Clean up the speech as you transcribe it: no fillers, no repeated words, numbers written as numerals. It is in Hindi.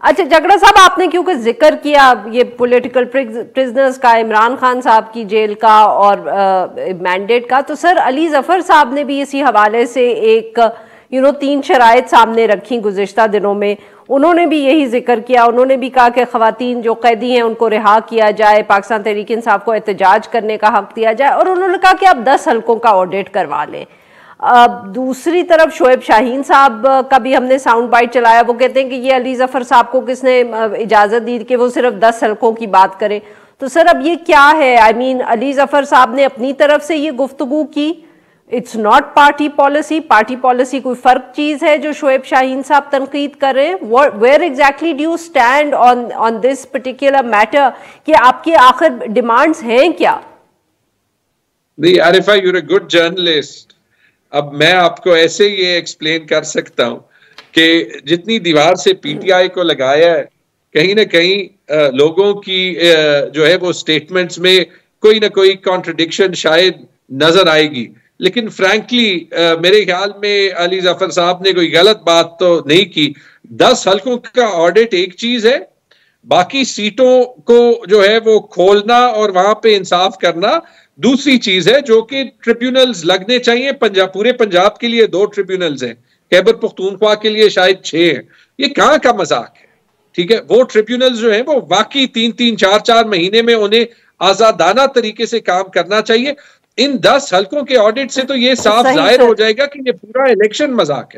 अच्छा जगड़ा साहब, आपने क्योंकि जिक्र किया ये पॉलिटिकल प्रिजनर्स का, इमरान खान साहब की जेल का और मैंडेट का, तो सर अली जफर साहब ने भी इसी हवाले से एक 3 शराइत सामने रखी गुज़िश्ता दिनों में। उन्होंने भी यही जिक्र किया, उन्होंने भी कहा कि ख़वातीन जो कैदी हैं उनको रिहा किया जाए, पाकिस्तान तहरीक इंसाफ को एहतजाज करने का हक दिया जाए, और उन्होंने कहा कि आप 10 हल्कों का ऑडिट करवा लें। दूसरी तरफ शोएब शाहीन साहब का भी हमने साउंड बाइट चलाया, वो कहते हैं कि ये अली जफर साहब को किसने इजाजत दी कि वो सिर्फ 10 हल्कों की बात करें। तो सर अब ये क्या है? आई मीन अली जफर साहब ने अपनी तरफ से ये गुफ्तगू की, it's not party policy. Party policy कोई फर्क चीज है जो शोएब शाहीन साहब तनकीद कर रहे हैं। Where exactly do you stand on this particular matter, कि आपकी आखिर डिमांड्स हैं क्या? Arifa, you are a good journalist. अब मैं आपको ऐसे ये एक्सप्लेन कर सकता हूं कि जितनी दीवार से पीटीआई को लगाया है, कहीं ना कहीं लोगों की जो है वो स्टेटमेंट्स में कोई ना कोई कॉन्ट्रडिक्शन शायद नजर आएगी, लेकिन फ्रैंकली मेरे ख्याल में अली जफर साहब ने कोई गलत बात तो नहीं की। 10 हल्कों का ऑडिट एक चीज है, बाकी सीटों को जो है वो खोलना और वहां पे इंसाफ करना दूसरी चीज है, जो कि ट्रिब्यूनल्स लगने चाहिए। पूरे पंजाब के लिए 2 ट्रिब्यूनल्स हैं, खैबर पख्तूनख्वा के लिए शायद 6 हैं। ये कहां का मजाक है? ठीक है, वो ट्रिब्यूनल्स जो हैं वो वाकई 3-3, 4-4 महीने में उन्हें आजादाना तरीके से काम करना चाहिए। इन 10 हल्कों के ऑडिट से तो ये साफ जाहिर हो जाएगा कि ये पूरा इलेक्शन मजाक है।